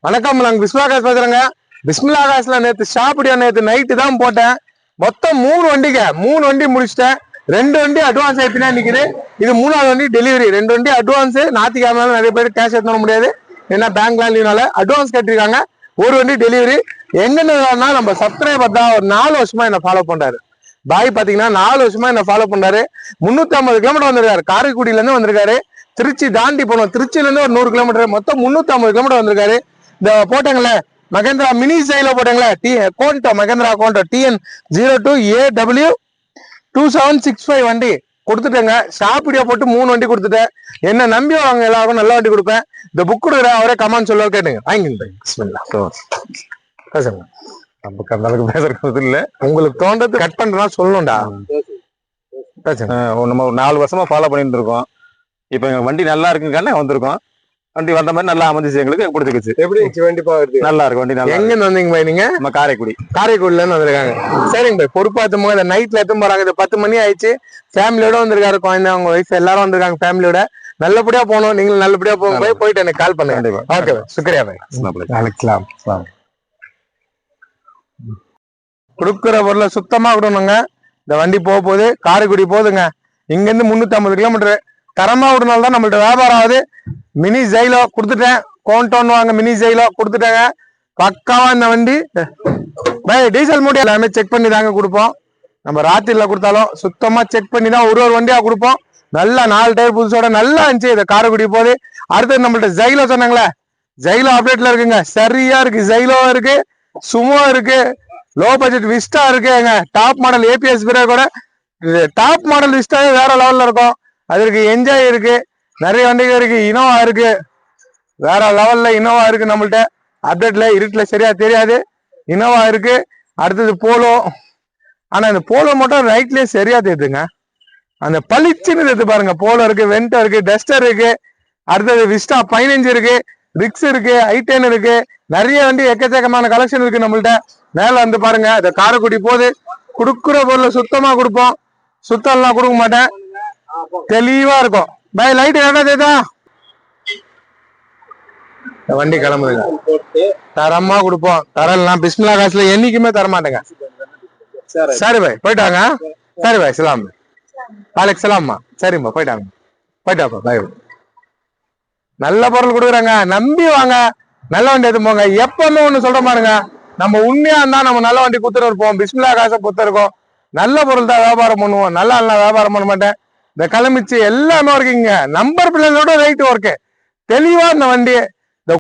வணக்கம், நாங்க பிஸ்மிலா காசு பேசுறேங்க. பிஸ்மிலா காசுல நேற்று ஷாப்பிடியா நேற்று நைட்டு தான் போட்டேன். மொத்தம் 3 வண்டி முடிச்சிட்டேன். 2 வண்டி அட்வான்ஸ் ஏற்றினா நிற்குது. இது 3வது வண்டி டெலிவரி. 2 வண்டி அட்வான்ஸ். ஞாயிற்றுக்கிழமை நிறைய பேர் கேஷ் எடுத்து வர முடியாது, ஏன்னா பேங்க்லாம் லீவ்னால அட்வான்ஸ் கட்டிருக்காங்க. 1 வண்டி டெலிவரி. எங்கன்னா நம்ம சப்ஸ்கிரைபர் தான் ஒரு 4 வருஷமா என்ன ஃபாலோ பண்றாரு. பாய் பாத்தீங்கன்னா 4 வருஷமா என்ன ஃபாலோ பண்றாரு. 350 கிலோமீட்டர் வந்திருக்காரு. காரைக்குடியில இருந்து வந்திருக்காரு. திருச்சி தாண்டி போனோம். திருச்சியில இருந்து ஒரு 100 கிலோமீட்டர், மொத்தம் 350 கிலோமீட்டர் வந்திருக்காரு. இந்த போட்டாங்களே மகேந்திரா மினி சைல போட்டாங்களே கோண்டோ, மகேந்திரா கோண்டோ TN02AW 2765 வண்டி கொடுத்துட்டேங்க. ஷாப்பிடியா போட்டு 3 வண்டி கொடுத்துட்டேன். என்ன நம்பி வாங்க, எல்லாருக்கும் நல்ல வண்டி கொடுப்பேன். இந்த புக் கொடுக்குறேன், அவரே கமெண்ட் சொல்ல கேட்டுங்க. வாங்கிங்க. நமக்கு அந்த அளவுக்கு பேசுறது இல்ல. உங்களுக்கு தோன்றது கட் பண்றா சொல்லணும்டா. நம்ம ஒரு 4 வருஷமா ஃபாலோ பண்ணிட்டு இருக்கோம். இப்ப எங்க வண்டி நல்லா இருக்குன்னு வந்திருக்கோம். வண்டி வந்த மாதிரி நல்லா அமைஞ்சிச்சு, எங்களுக்கு பிடிச்சிருச்சு. எப்படி வண்டி பாக்குறது? நல்லா இருக்கு வண்டி. நல்லா எங்க வந்தீங்க பாய்? நீங்க நம்ம காரைக்குடியில இருந்து வந்திருக்காங்க. சரிங்க பாய், பொறுப்பாத்தும் போது நைட்ல எத்தும் போறாங்க. இது 10 மணி ஆயிடுச்சு. ஃபேமிலியோட வந்திருக்காரு. குழந்தை, அவங்க ஒய்ஃப் எல்லாரும் வந்திருக்காங்க ஃபேமிலியோட. நல்லபடியா போகணும். நீங்களும் நல்லபடியா போங்க பாய். போயிட்டு எனக்கு கால் பண்ணுங்க. ஓகே பாய், சுக்ரியா பாய். கொடுக்குற பொருளை சுத்தமா விடணுங்க. இந்த வண்டி போக போகுது, காரைக்குடி போகுதுங்க. இங்க இருந்து 350 கிலோமீட்டர். தரமா விடனால தான் நம்மள்ட்ட வியாபாரம் ஆகுது. மினி ஜெயிலோ கொடுத்துட்டேன். கோண்டோன்னு வாங்க, மினி ஜெயிலோ கொடுத்துட்டேங்க. பக்காவா இந்த வண்டி டீசல் மூட்டை எல்லாமே செக் பண்ணி தாங்க கொடுப்போம். நம்ம ராத்திரில கொடுத்தாலும் சுத்தமா செக் பண்ணி தான் ஒரு வண்டியா கொடுப்போம். நல்லா 4 டயர் புதுசோட நல்லா இருந்துச்சு. இதை காரைக்குடி போகுது. அடுத்தது நம்மள்ட்ட ஜெயிலோ சொன்னாங்களே, ஜெயிலோ அப்டேட்ல இருக்குங்க. சரியா இருக்கு. ஜெயிலோ இருக்கு, சுமோ இருக்கு, லோ பட்ஜெட் விஸ்டா இருக்குங்க. டாப் மாடல் APS பிரேக் கூட. டாப் மாடல் விஸ்டாவே வேற லெவல்ல இருக்கும். அதற்கு என்ஜாய் இருக்கு, நிறைய வண்டிகள் இருக்கு. இனோவா இருக்கு, வேற லெவல்ல இனோவா இருக்கு நம்மள்ட்ட. அப்டேட்ல இருட்டுல சரியா தெரியாது. இனோவா இருக்கு. அடுத்தது போலோ. ஆனா இந்த போலோ மட்டும் ரைட்லயே சரியா தெரியுதுங்க. அந்த பளிச்சுன்னு தெரியுது பாருங்க. போலோ இருக்கு, வென்டோ இருக்கு, டஸ்டர் இருக்கு. அடுத்தது விஸ்டா 15 இருக்கு, ரிக்ஸ் இருக்கு, I10 இருக்கு. நிறைய வண்டி எக்கச்சக்கமான கலெக்ஷன் இருக்கு நம்மள்ட்ட. மேல வந்து பாருங்க. இந்த காரைக்குடி போது கொடுக்குற பொருளை சுத்தமா கொடுப்போம். சுத்தம் எல்லாம் கொடுக்க மாட்டேன், தெளிவா இருக்கும். பாய் லைட் என்ன தேதா வண்டி கிளம்புதுங்க. தரமா கொடுப்போம். தரலாம் பிஸ்மிலா காசுல என்னைக்குமே தரமாட்டேங்க. சரி பாய், போயிட்டாங்க. சரி பாய், சலாம் வாலைக்கு சலாம்மா. சரிம்மா, போயிட்டாங்க. போயிட்டாப்பா பாய். நல்ல பொருள் கொடுக்குறாங்க, நம்பி வாங்க. நல்ல வண்டி எடுத்து போங்க. எப்பவுமே ஒண்ணு சொல்ற பாருங்க, நம்ம உண்மையா இருந்தா நம்ம நல்ல வண்டி குத்துட்டு இருப்போம். பிஸ்மிலா காசை பொறுத்த இருக்கோம். நல்ல பொருள் தான் வியாபாரம் பண்ணுவோம். நல்லா வியாபாரம் பண்ண மாட்டேன். இந்த கிளம்பிச்சு எல்லாமே இருக்குங்க. நம்பர் பிள்ளைங்களோட ரைட் ஒர்க்கு தெளிவா இந்த வண்டி